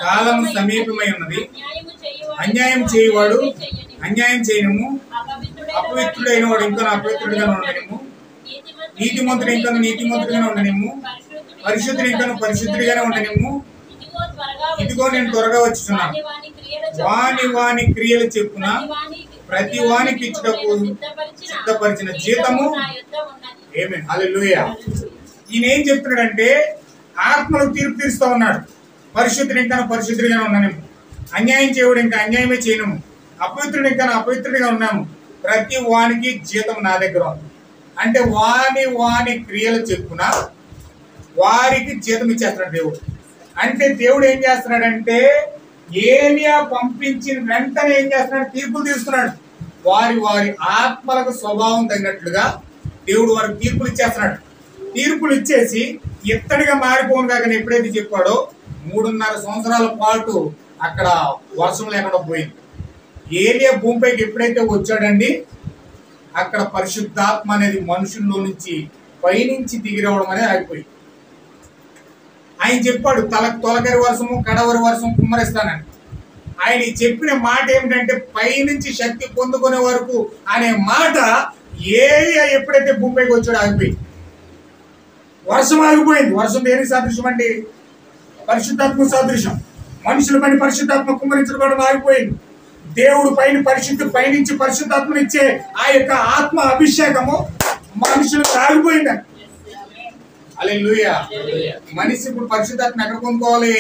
కాలం సమీపమై ఉన్నది. అన్యాయం చేయువాడు అన్యాయం చేయనము, అపవిత్రుడైన వాడు ఇంకా అపవిత్రుడిగా ఉండనేము, నీతిమంతుడు ఇంకా నీతిమంతుడిగానే ఉండనేము, పరిశుద్ధుడు ఇంకా పరిశుద్ధుడిగానే ఉండనేము. ఇదిగో నేను త్వరగా వచ్చుచున్నాను. వాని వాని క్రియలు చెప్పున ప్రతి వానికి ఇచ్చుటకు సిద్ధపరిచిన జీతము. ఆమేన్, హల్లెలూయా. ఈయన ఏం చెప్తున్నాడంటే ఆత్మలకు తీర్పు తీరుస్తూ ఉన్నాడు. పరిశుద్ధుడు ఇంకా పరిశుద్ధుడిగానే ఉన్నాము, అన్యాయం చేయడం ఇంకా అన్యాయమే చేయనము, అపవిత్రుడు ఇంకా అపవిత్రుడిగా ఉన్నాము. ప్రతి వానికి జీతం నా దగ్గర ఉంది. అంటే వాని వాని క్రియలు చెప్పున వారికి జీతం ఇచ్చేస్తున్నాడు దేవుడు. అంటే దేవుడు ఏం చేస్తున్నాడంటే ఏలియా పంపించిన వెంటనే ఏం చేస్తున్నాడు, తీర్పులు తీస్తున్నాడు. వారి వారి ఆత్మలకు స్వభావం తగినట్లుగా దేవుడు వారికి తీర్పులు ఇచ్చేస్తున్నాడు. తీర్పులు ఇచ్చేసి ఇత్తడిగా మారిపోను కాక ఎప్పుడైతే చెప్పాడో 3.5 సంవత్సరాల పాటు అక్కడ వర్షం లేకుండా పోయింది. ఏలియా భూమిపైకి ఎప్పుడైతే వచ్చాడండి, అక్కడ పరిశుద్ధాత్మ అనేది మనుషుల్లో నుంచి పైనుంచి దిగి రావడం అనేది ఆగిపోయింది. ఆయన చెప్పాడు తొలకరి వర్షము కడవరి వర్షం కుమ్మరిస్తానని. ఆయన చెప్పిన మాట ఏమిటంటే పైనుంచి శక్తి పొందుకునే వరకు అనే మాట ఏలియా ఎప్పుడైతే భూమిపైకి వచ్చాడో ఆగిపోయింది. వర్షం ఆగిపోయింది. వర్షం దేనికి సదృశ్యం అండి? పరిశుద్ధాత్మ సదృశ్యం. మనుషుల పైన పరిశుద్ధాత్మ కుమ్మరించడం ఆగిపోయింది. దేవుడు పైనుంచి పరిశుద్ధాత్మను ఇచ్చే ఆ యొక్క ఆత్మ అభిషేకము మనుషులకు ఆగిపోయింది. హల్లెలూయా. మనిషి ఇప్పుడు పరిశుద్ధాత్మ ఎక్కడ పొందుకోవాలి?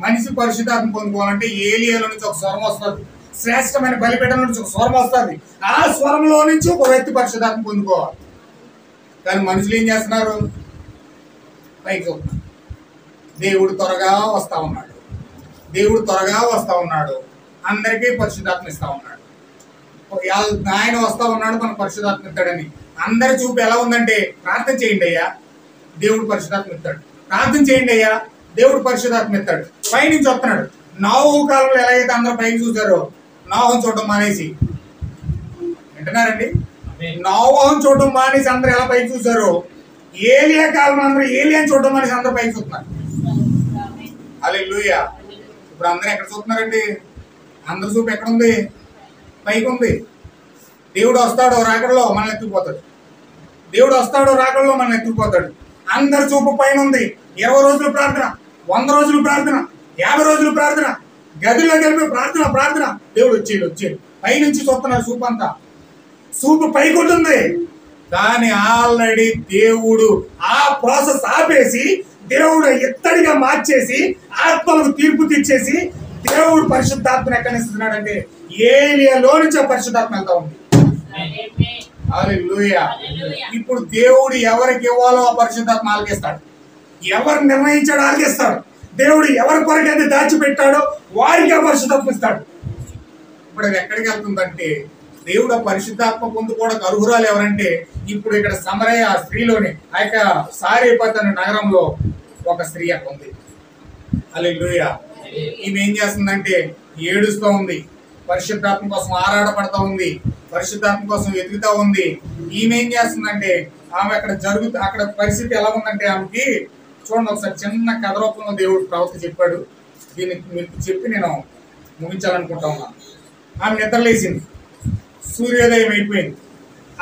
మనిషి పరిశుద్ధాత్మ పొందుకోవాలంటే ఏలియాలో నుంచి ఒక స్వరం వస్తుంది, శ్రేష్టమైన బలిపీఠం నుంచి ఒక స్వరం వస్తుంది. ఆ స్వరంలో నుంచి ఒక వ్యక్తి పరిశుద్ధాత్మ పొందుకోవాలి. కానీ మనుషులు ఏం చేస్తున్నారు? పైకి చూస్తున్నారు. దేవుడు త్వరగా వస్తా ఉన్నాడు, దేవుడు త్వరగా వస్తా ఉన్నాడు, అందరికీ పరిశుద్ధాత్మ ఇస్తా ఉన్నాడు, ఆయన వస్తా ఉన్నాడు, మన పరిశుద్ధాత్మ ఇస్తాడని. అందరి చూపు ఎలా ఉందంటే ప్రార్థన చేయండి అయ్యా, దేవుడు పరిశుద్ధాత్మ ఇస్తాడు, ప్రార్థన చేయండి అయ్యా, దేవుడు పరిశుద్ధాత్మ ఇస్తాడు. పైనుంచి వస్తున్నాడు. నోవహు కాలంలో ఎలాగైతే అందరూ పైకి చూసారో నోవహును చూడడం మానేసి, వింటున్నారండి? నోవహును చూడడం మానేసి అందరూ ఎలా పైకి చూసారో ఏలియా కాలంలో అందరూ ఏలియాని చూడడం మానేసి అందరూ పైకి చూస్తున్నారు. హల్లెలూయా. ఇప్పుడు అందరూ ఎక్కడ చూస్తున్నారండి? అందరి చూపు ఎక్కడ ఉంది? పైకి ఉంది. దేవుడు వస్తాడో రాకడలో మనల్ని ఎత్తుకుపోతాడు. దేవుడు వస్తాడో రాకడలో మనల్ని ఎత్తుకుపోతాడు. అందరి చూపు పైన ఉంది. 20 రోజులు ప్రార్థన, 100 రోజులు ప్రార్థన, 50 రోజులు ప్రార్థన, గదిలో కలిపి ప్రార్థన ప్రార్థన. దేవుడు వచ్చేది పైనుంచి చూస్తున్నాడు. చూపు అంతా చూపు పైకి ఉంటుంది. కానీ ఆల్రెడీ దేవుడు ఆ ప్రాసెస్ ఆపేసి దేవుడు ఇత్తడిగా మార్చేసి ఆత్మలకు తీర్పు తెచ్చేసి దేవుడు పరిశుద్ధాత్మను ఎక్కడ ఇస్తున్నాడంటే ఏలియాలో నుంచి ఆ పరిశుద్ధాత్మ వెళ్తా ఉంది. హల్లెలూయా. ఇప్పుడు దేవుడు ఎవరికి ఇవ్వాలో ఆ పరిశుద్ధాత్మ ఆలకిస్తాడు. ఎవరు నిర్ణయించాడో ఆలకిస్తాడు. దేవుడు ఎవరి కొరకైతే దాచిపెట్టాడో వారికి ఆ పరిశుద్ధాత్మ ఇస్తాడు. ఇప్పుడు అది ఎక్కడికి వెళ్తుందంటే దేవుడు ఆ పరిశుద్ధాత్మ పొందుకోవడానికి అర్హురాలు ఎవరంటే ఇప్పుడు ఇక్కడ సమరయ స్త్రీలోని ఆ యొక్క సారేపత్ అనే నగరంలో ఒక స్త్రీ అక్కడ ఉంది. హల్లెలూయా. ఈమె ఏం చేస్తుందంటే ఏడుస్తూ ఉంది, పరిశుద్ధాత్మ కోసం ఆరాటపడతా ఉంది, పరిశుద్ధాత్మ కోసం ఎదుగుతూ ఉంది. ఈమె ఏం చేస్తుందంటే ఆమె అక్కడ పరిస్థితి ఎలా ఉందంటే ఆమెకి చూడండి ఒకసారి చిన్న కథ రూపంలో దేవుడు ప్రవక్త చెప్పాడు. దీన్ని మీకు చెప్పి నేను ముగించాలనుకుంటా ఉన్నాను. ఆమె నిద్రలేసింది, సూర్యోదయం అయిపోయింది.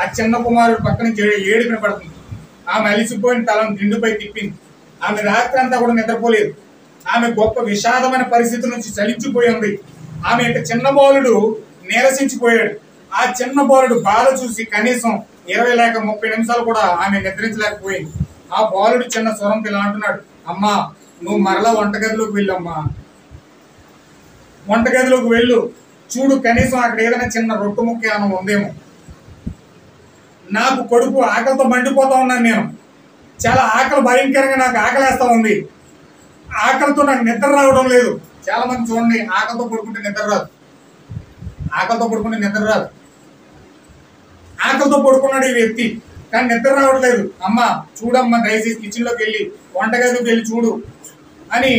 ఆ చిన్న కుమారుడు పక్క నుంచి ఏడుపున పడుతుంది. ఆమె అలిసిపోయిన తలను దిండుపై తిప్పింది. ఆమె రాత్రి అంతా కూడా నిద్రపోలేదు. ఆమె గొప్ప విషాదమైన పరిస్థితి నుంచి చలించిపోయి ఉంది. ఆమె యొక్క చిన్న బాలుడు నీరసించిపోయాడు. ఆ చిన్న బాలుడు బాధ చూసి కనీసం 20 లేక 30 నిమిషాలు కూడా ఆమె నిద్రించలేకపోయింది. ఆ బాలుడు చిన్న స్వరంతో ఇలా అంటున్నాడు, అమ్మా నువ్వు మరలా వంటగదిలోకి వెళ్ళమ్మా, వంటగదిలోకి వెళ్ళు, చూడు కనీసం అక్కడ ఏదైనా చిన్న రొట్టు ముక్క ఏమైనా ఉందేమో. నాకు కడుపు ఆకలితో మండిపోతా ఉన్నాను, నేను చాలా ఆకలి, భయంకరంగా నాకు ఆకలేస్తా ఉంది, ఆకలితో నాకు నిద్ర రావడం లేదు. చాలా మంది చూడండి ఆకలితో పడుకుంటే నిద్ర రాదు, ఆకలితో పడుకుంటే నిద్ర రాదు. ఆకలితో పడుకున్నాడు ఈ వ్యక్తి కానీ నిద్ర రావట్లేదు. అమ్మ చూడమ్మా దయచేసి కిచెన్లోకి వెళ్ళి వంటగదిలోకి వెళ్ళి చూడు అని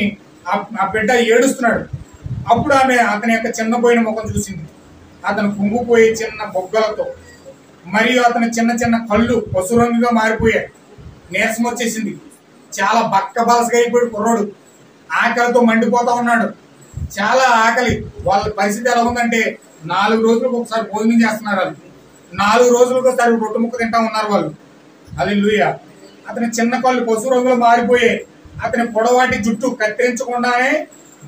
ఆ బిడ్డ ఏడుస్తున్నాడు. అప్పుడు ఆమె అతని యొక్క చిన్నపోయిన ముఖం చూసింది. అతను కుంగిపోయి చిన్న బొగ్గలతో మరియు అతని చిన్న చిన్న కళ్ళు పసుపు రంగుగా మారిపోయాయి. నీరసం వచ్చేసింది. చాలా బక్క బాలసగా అయిపోయాడు కుర్రోడు. ఆకలితో మండిపోతా ఉన్నాడు. చాలా ఆకలి. వాళ్ళ పరిస్థితి ఎలా ఉందంటే 4 రోజులకు ఒకసారి భోజనం చేస్తున్నారు వాళ్ళు. 4 రోజులకు ఒకసారి రొట్టె ముక్క తింటా ఉన్నారు వాళ్ళు. హల్లెలూయా. అతని చిన్న కళ్ళు పశు రంగులు మారిపోయాయి. అతని పొడవాటి జుట్టు కత్తిరించకుండానే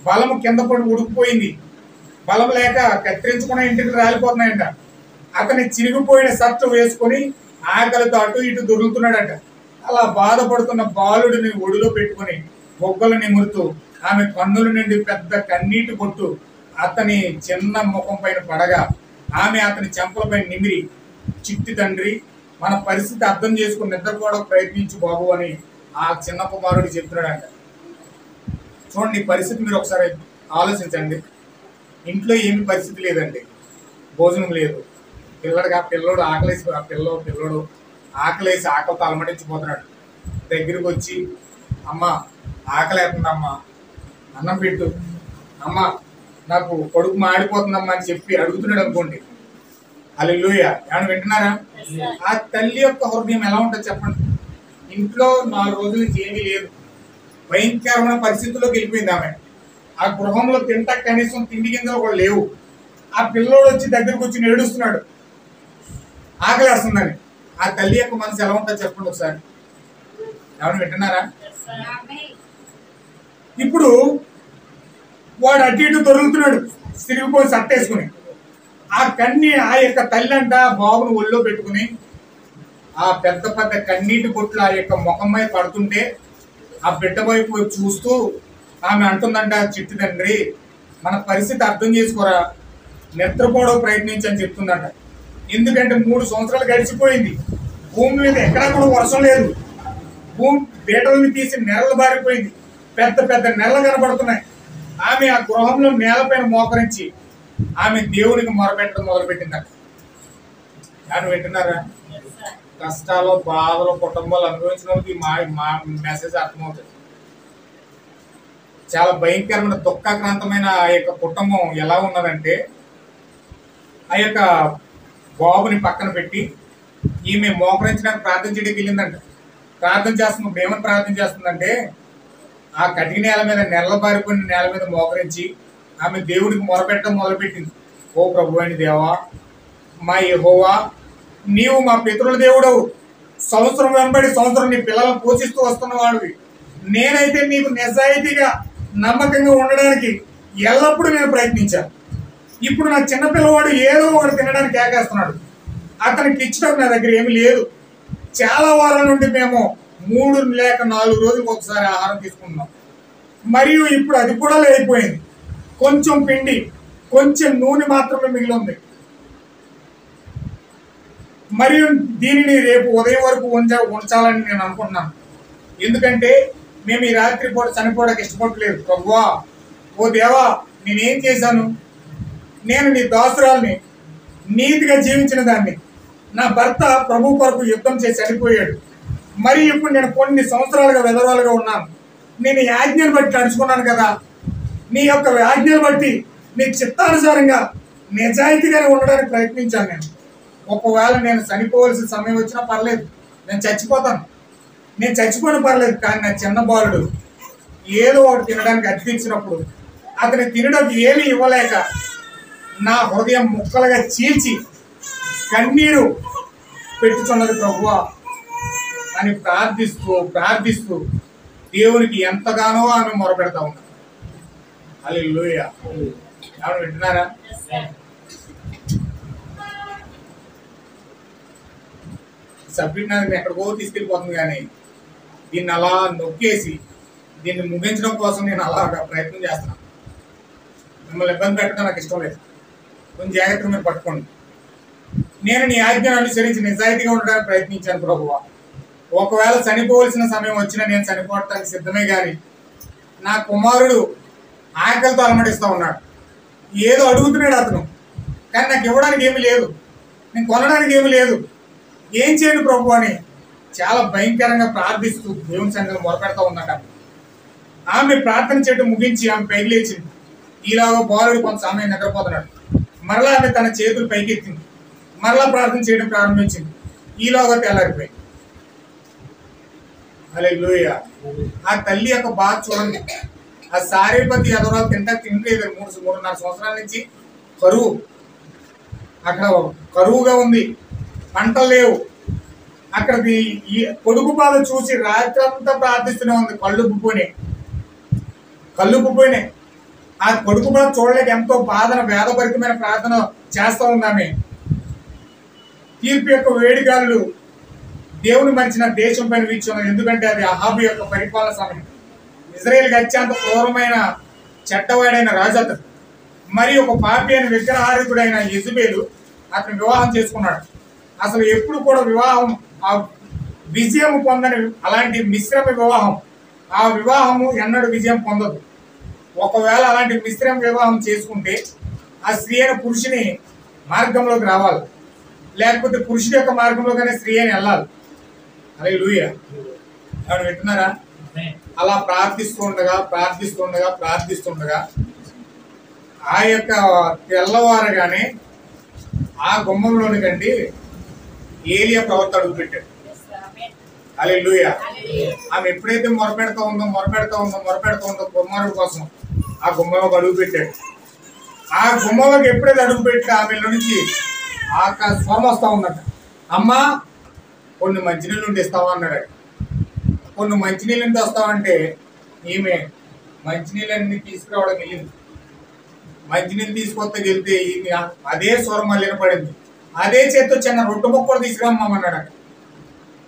బలము కింద పడి ఉడికిపోయింది. బలం లేక కత్తిరించకుండా ఇంటికి రాలిపోతున్నాయంట. అతని చిరిగిపోయిన షర్టు వేసుకొని ఆకలితో అటు ఇటు దొరుకుతున్నాడట. అలా బాధపడుతున్న బాలుడిని ఒడిలో పెట్టుకుని బొగ్గలు నిమురుతూ ఆమె కన్నుల నుండి పెద్ద కన్నీటి బొట్టు అతని చిన్న ముఖం పైన పడగా ఆమె అతని చెంపలపై నిమిరి, చిట్టి తండ్రి, మన పరిస్థితి అర్థం చేసుకుని నిద్రపోవడం ప్రయత్నించు బాబు అని ఆ చిన్న కుమారుడు చెప్తున్నాడంట. చూడండి, పరిస్థితి మీరు ఒకసారి ఆలోచించండి. ఇంట్లో ఏమి పరిస్థితి లేదండి, భోజనం లేదు. పిల్లోడు ఆకలేసి ఆకలితో అలమటించిపోతున్నాడు. దగ్గరికి వచ్చి, అమ్మ ఆకలి అవుతుందమ్మా, అన్నం పెట్టు, అమ్మ నాకు కొడుకు మాడిపోతుందమ్మా అని చెప్పి అడుగుతున్నాడు అనుకోండి. హల్లెలూయా. ఏమన్నా వింటున్నారా? ఆ తల్లి యొక్క హృదయం ఎలా ఉంటుంది చెప్పండి. ఇంట్లో 4 రోజుల నుంచి ఏమీ లేదు, భయంకరమైన పరిస్థితుల్లోకి వెళ్ళిపోయింది ఆమె. ఆ గృహంలో తింటా కనీసం తిండి గింజలు కూడా లేవు. ఆ పిల్లోడు వచ్చి దగ్గరకు వచ్చి ఏడుస్తున్నాడు ఆకలేస్తుందని. ఆ తల్లి యొక్క మనసు ఎలా ఉంటుంది చెప్పండి ఒకసారి. ఏమన్నా వింటున్నారా? ఇప్పుడు వాడు అటు ఇటు దొరుకుతున్నాడు తిరిగిపోయి సట్టేసుకుని. ఆ యొక్క తల్లి అంట బాబును ఒళ్ళో పెట్టుకుని ఆ పెద్ద పెద్ద కన్నీటి బొట్లు ఆ యొక్క ముఖం మీద పడుతుంటే ఆ బిడ్డ వైపు చూస్తూ ఆమె అంటుందంట, చిట్టి తండ్రి, మన పరిస్థితి అర్థం చేసుకోరా, నిద్రపోవడం ప్రయత్నించని చెప్తుందంట. ఎందుకంటే 3 సంవత్సరాలు గడిచిపోయింది. భూమి మీద ఎక్కడా కూడా వర్షం లేదు. భూమి బీటలను తీసి నెలలు బారిపోయింది. పెద్ద పెద్ద నెలలు కనబడుతున్నాయి. ఆమె ఆ గృహంలో నేలపైన మోకరించి ఆమె దేవునికి మొరపెట్టడం మొదలుపెట్టిందట. అని వింటున్నారా? కష్టాలు, బాధలు, కుటుంబాలు అనుభవించిన వాళ్ళకి మా మెసేజ్ అర్థమవుతుంది. చాలా భయంకరమైన దుఃఖాక్రాంతమైన ఆ యొక్క కుటుంబం ఎలా ఉన్నదంటే, ఆ యొక్క బాబుని పక్కన పెట్టి ఈమె మోకరించడానికి ప్రార్థన చేయడానికి వెళ్ళిందంట. ప్రార్థన చేస్తున్నప్పుడు ఏమని ప్రార్థన చేస్తుందంటే, ఆ కటిక నేల మీద నెలబారిపోయిన నేల మీద మోకరించి ఆమె దేవుడికి మొరపెట్టడం మొదలుపెట్టింది. ఓ ప్రభు అయిన దేవా, మా యెహోవా, నీవు మా పితరుల దేవుడవు. సంవత్సరం వెంబడి సంవత్సరం నీ పిల్లలను పోషిస్తూ వస్తున్నవాడివి. నేనైతే నీకు నిజాయితీగా నమ్మకంగా ఉండడానికి ఎల్లప్పుడూ నేను ప్రయత్నించాను. ఇప్పుడు నా చిన్న పిల్లవాడు ఏదో ఒకటి తినడానికి కేకేస్తున్నాడు. అతనికి ఇచ్చడం నా దగ్గర ఏమీ లేదు. చాలా వారాల నుండి మేము 3 లేక 4 రోజులకు ఒకసారి ఆహారం తీసుకుంటున్నాం. మరియు ఇప్పుడు అది కూడా లేకపోయింది. కొంచెం పిండి, కొంచెం నూనె మాత్రమే మిగిలి ఉంది. మరియు దీనిని రేపు ఉదయం వరకు ఉంచాలని నేను అనుకుంటున్నాను. ఎందుకంటే మేము ఈ రాత్రి పూట చనిపోవడానికి ఇష్టపడలేదు. ప్రభువా, ఓ దేవా, నేనేం చేశాను? నేను నీ దాసురాల్ని, నీతిగా జీవించిన దాన్ని. నా భర్త ప్రభు కొరకు యుద్ధం చేసి చనిపోయాడు. మరి ఇప్పుడు నేను కొన్ని సంవత్సరాలుగా విధవరాలుగా ఉన్నాను. నేను ఈ ఆజ్ఞను బట్టి నడుచుకున్నాను కదా. నీ యొక్క ఆజ్ఞను బట్టి నీ చిత్తానుసారంగా నిజాయితీగానే ఉండడానికి ప్రయత్నించాను. నేను ఒకవేళ నేను చనిపోవలసిన సమయం వచ్చినా పర్లేదు, నేను చచ్చిపోతాను. నేను చచ్చిపోయినా పర్లేదు. కానీ నా చిన్న బాలుడు ఏదో ఒకటి తినడానికి అతికించినప్పుడు అతని తినడానికి ఏమీ ఇవ్వలేక నా హృదయం ముక్కలుగా చీల్చి కన్నీరు పెట్టుచున్నది ప్రభువా అని ప్రార్థిస్తూ దేవునికి ఎంతగానో ఆమె మొరపెడతా ఉన్నాను. హల్లెలూయా. ఎవరు వింటున్నారా? సబ్జెక్ట్ నాకు ఎక్కడికో తీసుకెళ్ళిపోతుంది. కానీ దీన్ని అలా నొక్కేసి దీన్ని ముగించడం కోసం నేను అలాగా ప్రయత్నం చేస్తున్నాను. మిమ్మల్ని ఇబ్బంది పెట్టడం నాకు ఇష్టం లేదు. కొంచెం జాగ్రత్తగా మీరు పట్టుకోండి. నేను నీ ఆజ్ఞను అనుసరించి నిజాయితీగా ఉండడానికి ప్రయత్నించాను ప్రభువా. ఒకవేళ చనిపోవలసిన సమయం వచ్చినా నేను చనిపోవటానికి సిద్ధమే. కానీ నా కుమారుడు ఆకలితో అలమటిస్తూ ఉన్నాడు. ఏదో అడుగుతున్నాడు అతను, కానీ నాకు ఇవ్వడానికి ఏమీ లేదు, నేను కొనడానికి ఏమీ లేదు. ఏం చేయను ప్రభు అని చాలా భయంకరంగా ప్రార్థిస్తూ దేవుని సన్నిధిలో మొరపెడతా ఉందట. ఆమె ప్రార్థన చేయడం ముగించి ఆమె పైకి లేచింది. ఈలాగా బాలుడు కొంత సమయం నిద్రపోతున్నాడు. మరలా ఆమె తన చేతులు పైకెత్తింది. మరలా ప్రార్థన చేయడం ప్రారంభించింది. ఈలాగా తెల్లారిపోయింది. హల్లెలూయా. ఆ తల్లి యొక్క బాధ చూడండి. ఆ సారేపతి ఎదరాలు తినలేదు 3.5 సంవత్సరాల నుంచి కరువు. అక్కడ కరువుగా ఉంది, పంటలు లేవు. అక్కడ ఈ కొడుకు బాధ చూసి రాత్రంతా ప్రార్థిస్తూనే ఉంది. కళ్ళు ఉబ్బిపోయినాయి. ఆ కొడుకు బాధ చూడలేక ఎంతో బాధన వేదభరితమైన ప్రార్థన చేస్తూ ఉందామె. తీర్పు యొక్క వేడిగాలు దేవుని మరిచిన దేశం పైన వీచున్నది. ఎందుకంటే అది అహాబు యొక్క పరిపాలన సమయం. ఇజ్రాయేల్కి అత్యంత క్రూరమైన చెడ్డవాడైన రాజు అతడు. మరి ఒక పాపి అయిన విగ్రహారికుడైన యెజబెలు అతను వివాహం చేసుకున్నాడు. అసలు ఎప్పుడు కూడా వివాహం ఆ విజయం పొందని అలాంటి మిశ్రమ వివాహం, ఆ వివాహము ఎన్నడూ విజయం పొందదు. ఒకవేళ అలాంటి మిశ్రమ వివాహం చేసుకుంటే ఆ స్త్రీ అయిన పురుషుని మార్గంలోకి రావాలి, లేకపోతే పురుషుడి యొక్క మార్గంలోగానే స్త్రీ అని వెళ్ళాలి. హల్లెలూయా. ఎవరు వింటున్నారా? అలా ప్రార్థిస్తుండగా ఆ యొక్క తెల్లవారగానే ఆ గుమ్మంలోనికండి ఏలియా ప్రవక్త అడుగు పెట్టాడు. హల్లెలూయా. ఆమె ఎప్పుడైతే మొరపెడతా ఉందో కుమారుడు కోసం ఆ గుమ్మంలోకి అడుగు పెట్టాడు. ఆ గుమ్మంలోకి ఎప్పుడైతే అడుగు పెట్టి ఆమె నుంచి ఆ స్వరం వస్తా ఉందట. అమ్మా, కొన్ని మంచినీళ్ళు ఉండి ఇస్తావా అన్నాడు. కొన్ని మంచినీళ్ళు ఉండి వస్తావంటే ఈమె మంచినీళ్ళన్నీ తీసుకురావడం వెళ్ళింది. మంచినీళ్ళు తీసుకొస్తే వెళ్తే అదే స్వరం మళ్ళీ వినపడింది. అదే చేత్తో చిన్న రొట్టె ముక్కలు తీసుకురమ్మన్నాడు.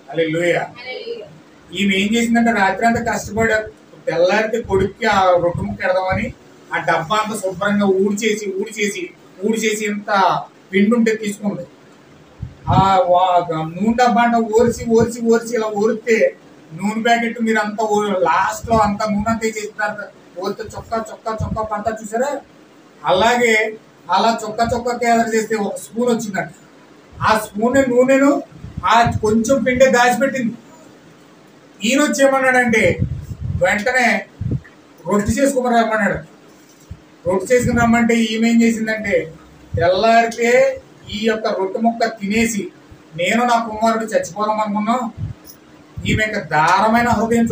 హల్లెలూయా. ఈమె ఏం చేసిందంటే రాత్రి అంతా కష్టపడి తెల్లారితే కొడుక్కి ఆ రొట్టె ముక్క పెడదామని ఆ డబ్బా అంతా శుభ్రంగా ఊడిచేసి ఇంత పిండి ఉంటే తీసుకుంది. ఆ నూనె డబ్బా అంతా ఓర్చి ఇలా ఓరితే నూనె ప్యాకెట్ మీరు అంతా లాస్ట్ లో అంతా నూనె అంతా చేసిన ఓరితే చొక్కా పంట చూసారా? అలాగే అలా చొక్కా కేదర్ చేస్తే ఒక స్పూన్ వచ్చిందట. ఆ స్పూన్ నూనెను ఆ కొంచెం పిండే దాచిపెట్టింది. ఈయన వచ్చి ఏమన్నాడంటే వెంటనే రొట్టె చేసుకుని రమ్మన్నాడు. రొట్టె చేసుకుని రమ్మంటే ఈమె ఏం చేసిందంటే తెల్లారితే ఈ యొక్క రొట్టె ముక్క తినేసి నేను నా కుమారుడు చచ్చిపోదాం అనుకున్నాం. ఈమె యొక్క ఉదారమైన హృదయం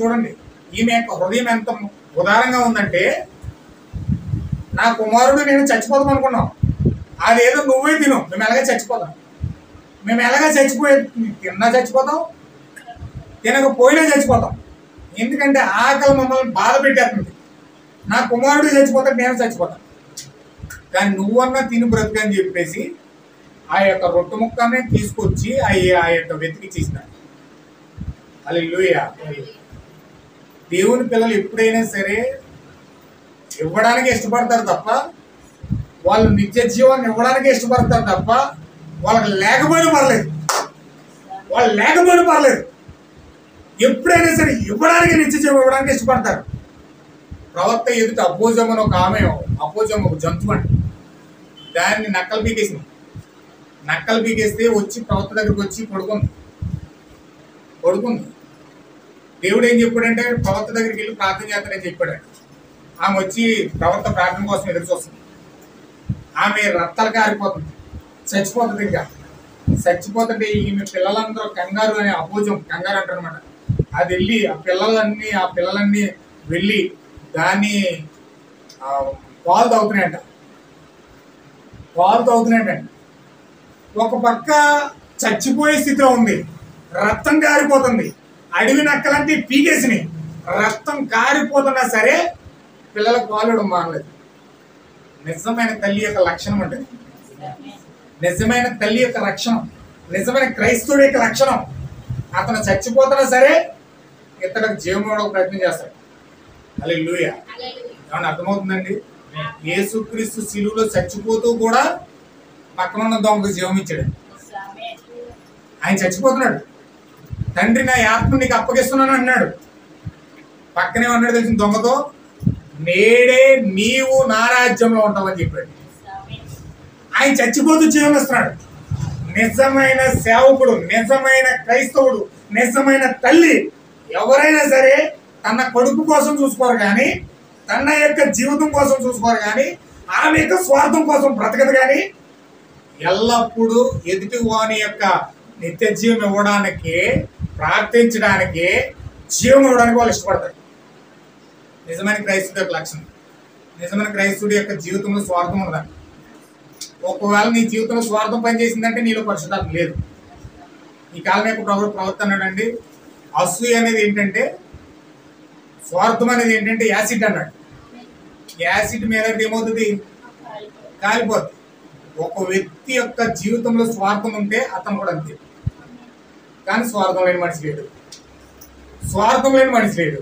చూడండి. ఈమె యొక్క హృదయం ఎంత ఉదారంగా ఉందంటే నా కుమారుడు నేను చచ్చిపోదాం అనుకున్నాం, అదేదో నువ్వే తిను, మేము ఎలాగే చచ్చిపోయే తిన్నా చచ్చిపోతాం, తినకపోయినా చచ్చిపోతాం. ఎందుకంటే ఆకలి మమ్మల్ని బాధ పెట్టేస్తుంది. నా కుమారుడు చచ్చిపోతాడు, నేను చచ్చిపోతాను, కానీ నువ్వన్నా తిని బ్రతుకని చెప్పేసి ఆ యొక్క రొట్టె ముక్కనే తీసుకొచ్చి ఆ యొక్క వెతికి చేసినాడు. హల్లెలూయా. దేవుని పిల్లలు ఎప్పుడైనా సరే ఇవ్వడానికి ఇష్టపడతారు తప్ప, వాళ్ళు నిత్య జీవాన్ని ఇవ్వడానికి ఇష్టపడతారు తప్ప వాళ్ళకి లేకపోయినా పర్లేదు. ఎప్పుడైనా సరే ఇవ్వడానికి నిత్య జీవం ఇవ్వడానికి ఇష్టపడతారు. ప్రవక్త ఎదుట అపోజమ్మని ఒక ఆమె, అపోజమ్మ ఒక జంతువు అండి, దాన్ని నక్కలు పీకేస్తే వచ్చి ప్రవక్త దగ్గరికి వచ్చి పడుకుంది. దేవుడు ఏం చెప్పాడంటే ప్రవక్త దగ్గరికి వెళ్ళి ప్రార్థన చేస్తానని చెప్పాడు. ఆమె వచ్చి ప్రవక్త ప్రార్థన కోసం ఎదురు చూస్తుంది. ఆమె రక్తాలు కారిపోతుంది, చచ్చిపోతుంటే ఈమె పిల్లలందరూ కంగారు అనే కంగారు అంటారు అనమాట. అది వెళ్ళి ఆ పిల్లలన్నీ వెళ్ళి దాన్ని పాలు తాగుతున్నాయంట. ఒక పక్క చచ్చిపోయే స్థితిలో ఉంది, రక్తం కారిపోతుంది, అడవి నక్కలంటే పీకేసినాయి, రక్తం కారిపోతున్నా సరే పిల్లలకు పాలు ఇవ్వడం మానలేదు. నిజమైన తల్లి యొక్క లక్షణం అంటే, నిజమైన తల్లి యొక్క లక్షణం, నిజమైన క్రైస్తవుడి యొక్క లక్షణం. అతను చచ్చిపోతున్నా సరే ఇతనికి జీవం ఇవ్వడానికి ప్రయత్నం చేస్తాడు. హల్లెలూయా. ఏమన్నా అర్థమవుతుందండి? యేసుక్రీస్తు శిలువలో చచ్చిపోతూ కూడా పక్కన ఉన్న దొంగకు జీవం ఇచ్చాడు. ఆయన చచ్చిపోతున్నాడు, తండ్రి నా ఆత్మ నీకు అప్పగిస్తున్నాను అన్నాడు. పక్కనే ఉన్నాడు తెలిసిన దొంగతో, నేడే నీవు నా రాజ్యంలో ఉంటావని చెప్పాడు. ఆయన చచ్చిపోతూ జీవం ఇస్తున్నాడు. నిజమైన సేవకుడు, నిజమైన క్రైస్తవుడు, నిజమైన తల్లి ఎవరైనా సరే తన కొడుకు కోసం చూసుకోరు కానీ, తన యొక్క జీవితం కోసం చూసుకోరు కానీ, ఆమె యొక్క స్వార్థం కోసం బ్రతకదు కానీ, ఎల్లప్పుడూ ఎదుటి వాని యొక్క నిత్య జీవం ఇవ్వడానికి, ప్రార్థించడానికి, జీవం ఇవ్వడానికి వాళ్ళు ఇష్టపడతారు. నిజమైన క్రైస్తవుడి యొక్క లక్షణం. నిజమైన క్రైస్తవుడి యొక్క జీవితంలో స్వార్థం ఉండాలి. ఒకవేళ నీ జీవితంలో స్వార్థం పనిచేసిందంటే నీలో పరిశుద్ధాత్మ లేదు. ఈ కాలం యొక్క ప్రవర్తన అన్నాడండి, అసూయ అనేది ఏంటంటే, స్వార్థం అనేది ఏంటంటే యాసిడ్ అన్నాడు. యాసిడ్ మీద ఏమవుతుంది? కాలిపోతుంది. ఒక వ్యక్తి యొక్క జీవితంలో స్వార్థం ఉంటే అతను కూడా అంతే. కానీ స్వార్థం లేని మనిషి లేడు. స్వార్థం లేని మనిషి లేడు,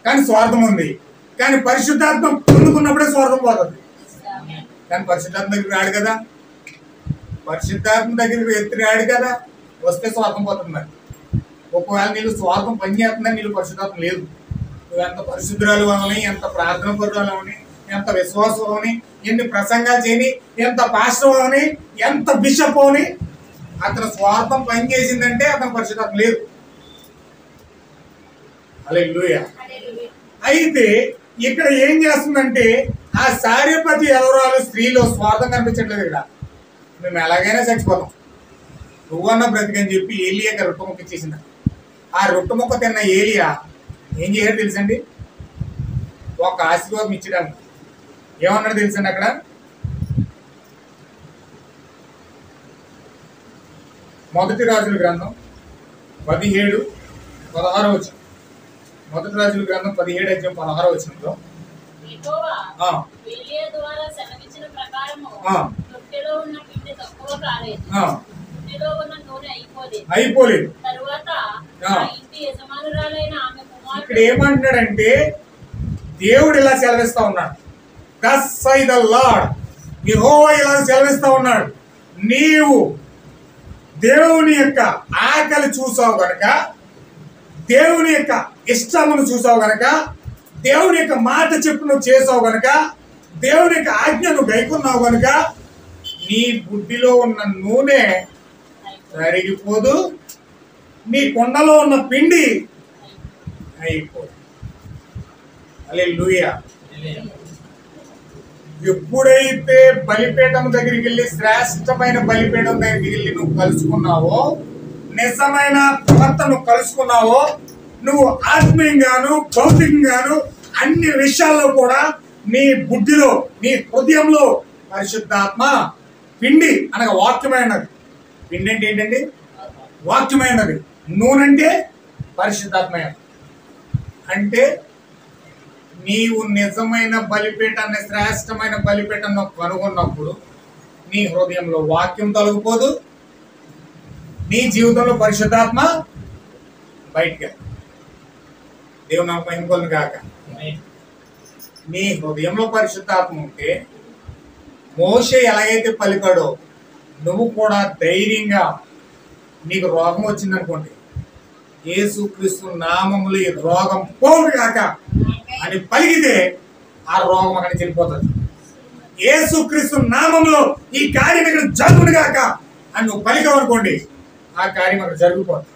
కానీ స్వార్థం ఉంది. కానీ పరిశుద్ధాత్మ పొందుకున్నప్పుడే స్వార్థం పోతుంది. కానీ పరిశుద్ధాత్మ దగ్గరికి రాడు కదా, పరిశుద్ధాత్మ దగ్గరికి ఎత్తి రాడు కదా, వస్తే స్వార్థం పోతుంది. మరి ఒకవేళ నీళ్ళు స్వార్థం పనిచేస్తుందని నీళ్ళు పరిశుద్ధాత్మ లేదు. నువ్వు ఎంత పరిశుద్ధురాలు అవని, ఎంత ప్రార్థన పరురాలు అవని, ఎంత విశ్వాసం అవని, ఎన్ని ప్రసంగాలు చేయని, ఎంత పాస్టర్ అవని, ఎంత బిషప్ అవని, అతను స్వార్థం పనిచేసిందంటే అతను పరిశుద్ధాత్మ లేదు. హల్లెలూయా. అయితే ఇక్కడ ఏం చేస్తుందంటే, ఆ సారెపతి ఎవరాలు స్త్రీలో స్వార్థం కనిపించట్లేదు. ఇక్కడ మేము ఎలాగైనా చచ్చిపోతాం, నువ్వన్న బ్రతికని చెప్పి ఏలియాకి రొట్టె ముక్క ఇచ్చేసింది. ఆ రొట్టె ముక్క తిన్న ఏలియా ఏం చేయాలి తెలుసండి? ఒక ఆశీర్వాదం ఇచ్చడానికి ఏమన్నాడు తెలుసండి? అక్కడ మొదటి రాజుల గ్రంథం 17:16 వచనం. మొదటి రాజుల గ్రంథం 17:16 అయిపోలేదు. ఇక్కడ ఏమంటున్నాడంటే, దేవుడు ఇలా సెలవిస్తా ఉన్నాడు, thus say the Lord, యెహోవా ఇలా సెలవిస్తా ఉన్నాడు, నీవు దేవుని యొక్క ఆకలి చూసావు గనక, దేవుని యొక్క ఇష్టమును చూసావు గనక, దేవుని యొక్క మాట చెప్పు నువ్వు చేసావు గనక, దేవుని యొక్క ఆజ్ఞను గైకున్నావు గనక, నీ బుడ్డిలో ఉన్న నూనె కరిగిపోదు, నీ కొండలో ఉన్న పిండి అయిపోదు. హల్లెలూయా. ఎప్పుడైతే బలిపీఠం దగ్గరికి వెళ్ళి, శ్రేష్టమైన బలిపీఠం దగ్గరికి వెళ్ళి నువ్వు కలుసుకున్నావో, నిజమైన ప్రవర్తన కలుసుకున్నావో, నువ్వు ఆత్మీయంగాను భౌతికంగాను అన్ని విషయాల్లో కూడా నీ బుద్ధిలో, నీ హృదయంలో పరిశుద్ధాత్మ పిండి అనగా వాక్యమైనది. పిండి అంటే ఏంటండి? వాక్యమైనది. నూనె అంటే పరిశుద్ధాత్మైనది. అంటే నీవు నిజమైన బలిపీఠాన్ని, శ్రేష్టమైన బలిపీఠాన్ని కనుగొన్నప్పుడు నీ హృదయంలో వాక్యం తొలగిపోదు, నీ జీవితంలో పరిశుద్ధాత్మ బయటికి. దేవుని నామం మహిమ కాక. నీ హృదయంలో పరిశుద్ధాత్మ ఉంటే, మోషే ఎలాగైతే పలికాడో నువ్వు కూడా ధైర్యంగా, నీకు రోగం వచ్చిందనుకోండి, యేసుక్రీస్తు నామములో ఈ రోగం పోవును కాక అని పలికితే ఆ రోగం అక్కడ చెల్లిపోతుంది. యేసుక్రీస్తు నామములో ఈ కార్యం ఇక్కడ జరుగును కాక అని నువ్వు పలికావు అనుకోండి, ఆ కార్యం అక్కడ జరిగిపోతుంది.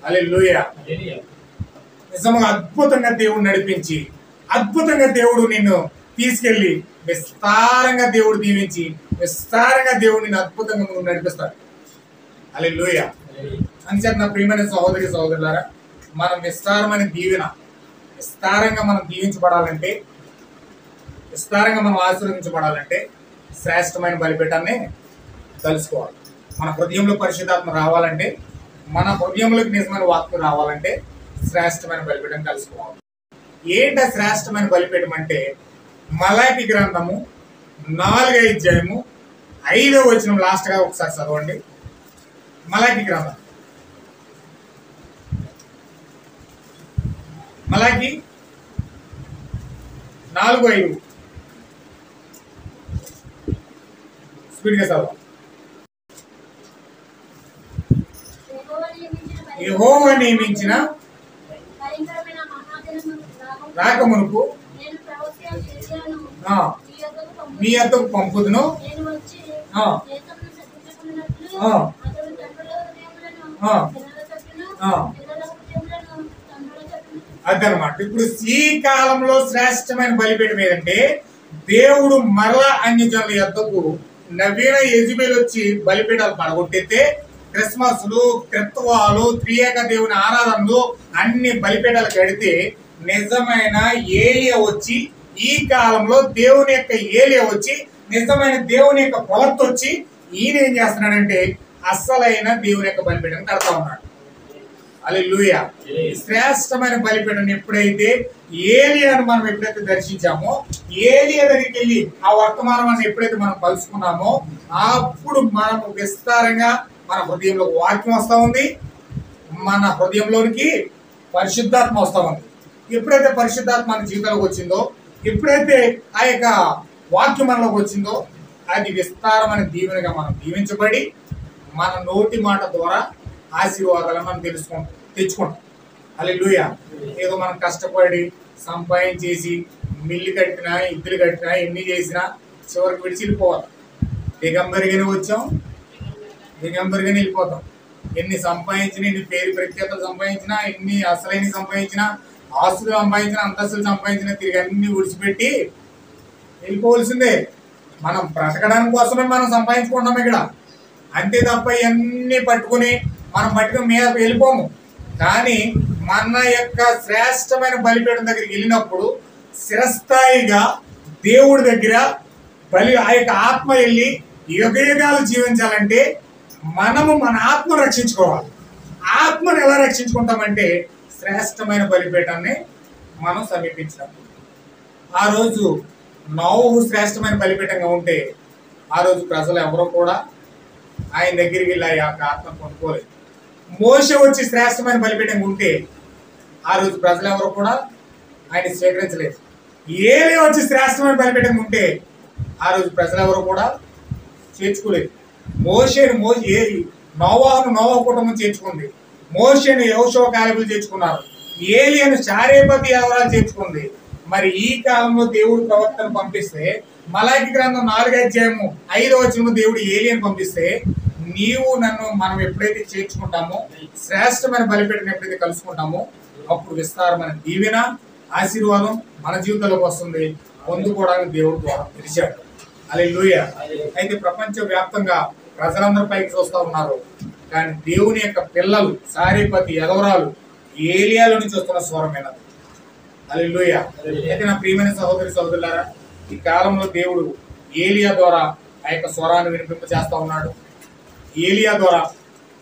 హల్లెలూయా. నిజంగా అద్భుతంగా దేవుడు నడిపించి, అద్భుతంగా దేవుడు నిన్ను తీసుకెళ్లి, విస్తారంగా దేవుడు దీవించి, విస్తారంగా దేవుడు నిన్ను అద్భుతంగా నువ్వు నడిపిస్తాడు. హల్లెలూయా. అంచేత నా ప్రియమైన సహోదరి సహోదరులారా, మనం విస్తారమైన దీవెన, విస్తారంగా మనం దీవించబడాలంటే, విస్తారంగా మనం ఆశీర్వదించబడాలంటే శ్రేష్టమైన బలిపీఠాన్ని తెలుసుకోవాలి. మన హృదయంలో పరిశుద్ధాత్మ రావాలంటే, మన హృదయంలోకి నిజమైన వాక్యం రావాలంటే శ్రేష్టమైన బలిపీఠం తెలుసుకోవాలి. ఏంట శ్రేష్టమైన బలిపీఠం అంటే, మలాకి గ్రంథము 4:5 లాస్ట్ గా ఒకసారి చదవండి. మలాకి గ్రంథం, మలాకి 4:5 స్పీడ్ గా చదవాలి. యెహోవా నియమించిన రాకమునుపు మీ యొద్దకు పంపుదును, అదనమాట. ఇప్పుడు ఈ కాలంలో శ్రేష్టమైన బలిపీఠం ఏదంటే, దేవుడు మరలా అన్యజనుల యొద్దకు నవీన యెజబెల్ వచ్చి బలిపీఠాలు పడగొట్టితే, క్రిస్మస్లు, క్రిత్వాలు, త్రియేక దేవుని ఆరాధనలు అన్ని బలిపీఠాలు కడితే నిజమైన ఏలియా వచ్చి, ఈ కాలంలో దేవుని యొక్క ఏలియా వచ్చి, నిజమైన దేవుని యొక్క ప్రవక్త వచ్చి, ఈయన ఏం చేస్తున్నాడంటే అస్సలైన దేవుని యొక్క బలిపీఠాన్ని కడతా ఉన్నాడు. హల్లెలూయా. శ్రేష్టమైన బలిపీఠాన్ని ఎప్పుడైతే ఏలియాను మనం ఎప్పుడైతే దర్శించామో, ఏలియా దగ్గరికి వెళ్ళి ఆ వర్తమానాన్ని ఎప్పుడైతే మనం కలుసుకున్నామో, అప్పుడు మనము విస్తారంగా మన హృదయంలో వాక్యం వస్తా ఉంది, మన హృదయంలోనికి పరిశుద్ధాత్మ వస్తా ఉంది. ఎప్పుడైతే పరిశుద్ధాత్మ మన జీవితంలోకి వచ్చిందో, ఎప్పుడైతే ఆ యొక్క వాక్యం మనలోకి వచ్చిందో, అది విస్తారమైన దీవెనగా మనం దీవించబడి మన నోటి మాట ద్వారా ఆశీర్వాదాలను మనం తెచ్చుకుంటాం. హల్లెలూయా. ఏదో మనం కష్టపడి సంపాదించేసి మిల్లు కట్టినా, ఇద్దరు కట్టినా, ఎన్ని చేసినా చివరికి విడిచి వెళ్ళిపోవాలి. దిగంబరిగానే వచ్చాం, దిగంబరిగానే వెళ్ళిపోతాం. ఎన్ని సంపాదించినా, ఎన్ని పేరు ప్రఖ్యాతలు సంపాదించినా, ఎన్ని అసలైన సంపాదించినా, ఆస్తులు సంపాదించినా, అంతస్తులు సంపాదించినా, తిరిగి అన్ని విడిచిపెట్టి వెళ్ళిపోవలసిందే. మనం బ్రతకడానికి కోసమే మనం సంపాదించుకుంటాం ఇక్కడ, అంతే తప్ప ఇవన్నీ పట్టుకుని మనం మీద వెళ్ళిపోము. కానీ మన యొక్క శ్రేష్టమైన బలిపీఠం దగ్గరికి వెళ్ళినప్పుడు చిరస్థాయిగా దేవుడి దగ్గర ఆ యొక్క ఆత్మ వెళ్ళి యుగయుగాలు జీవించాలంటే మనము మన ఆత్మ రక్షించుకోవాలి. ఆత్మను ఎలా రక్షించుకుంటామంటే శ్రేష్టమైన బలిపీఠాన్ని మనం సమీపించినప్పుడు. ఆ రోజు నోవహు శ్రేష్టమైన బలిపీఠంగా ఉంటే ఆ రోజు ప్రజలు ఎవరో కూడా ఆయన దగ్గరికి వెళ్ళి ఆ యొక్క ఆత్మ పొందుకోలేదు. మోషే వచ్చి శ్రేష్టమైన బలిపీఠంగా ఉంటే ఆ రోజు ప్రజలు ఎవరు కూడా ఆయన స్వీకరించలేదు. ఏలియా వచ్చి శ్రేష్టమైన బలిపీఠంగా ఉంటే ఆ రోజు ప్రజలు ఎవరు కూడా చేర్చుకోలేదు. నోవహు కుటుంబం చేర్చుకుంది, మోషేను యెహోషువ కాలేబులు చేర్చుకున్నారు, ఏలియాను శారేపతి ఎవరాలు చేర్చుకుంది. మరి ఈ కాలంలో దేవుడు ప్రవక్తను పంపిస్తే, మలాకి గ్రంథం 4:5 దేవుడు ఏలియాను పంపిస్తే, నీవు నన్ను మనం ఎప్పుడైతే చేర్చుకుంటామో, శ్రేష్టమైన బలిపీఠం ఎప్పుడైతే కలుసుకుంటామో, అప్పుడు విస్తారమైన దీవెన, ఆశీర్వాదం మన జీవితంలోకి వస్తుంది. పొందుకోవడానికి దేవుడు ద్వారా తెరిచాడు. హల్లెలూయా. అయితే ప్రపంచ వ్యాప్తంగా ప్రజలందరూ పైకి చూస్తూ ఉన్నారు, కానీ దేవుని యొక్క పిల్లలు సారేపతి ఎదవరాలు ఏలియాలో నుంచి వస్తున్న స్వరమైనది. హల్లెలూయా. అయితే నా ప్రియమైన సహోదరి సహోదరులారా, ఈ కాలంలో దేవుడు ఏలియా ద్వారా ఆ యొక్క స్వరాన్ని వినిపింప చేస్తా ఉన్నాడు. ఏలియా ద్వారా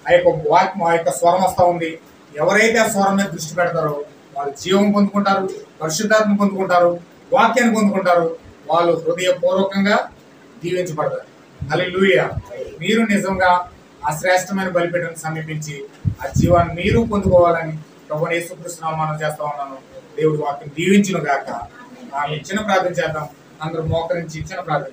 ఆ యొక్క వాక్యం, ఆ యొక్క స్వరం వస్తూ ఉంది. ఎవరైతే ఆ స్వరం మీద దృష్టి పెడతారో వాళ్ళు జీవం పొందుకుంటారు, పరిశుద్ధాత్మ పొందుకుంటారు, వాక్యాన్ని పొందుకుంటారు, వాళ్ళు హృదయపూర్వకంగా దీవించబడతారు. హల్లెలూయా. మీరు నిజంగా ఆ శ్రేష్టమైన బలిపీఠాన్ని సమీపించి ఆ జీవాన్ని మీరు పొందుకోవాలని ప్రభువైన యేసుక్రీస్తు నామమున చేస్తా ఉన్నాను. దేవుడు వాక్యం దీవించును గాక. ఆమె చిన్న ప్రార్థన చేద్దాం. అందరూ మోకరించి చిన్న ప్రార్థన.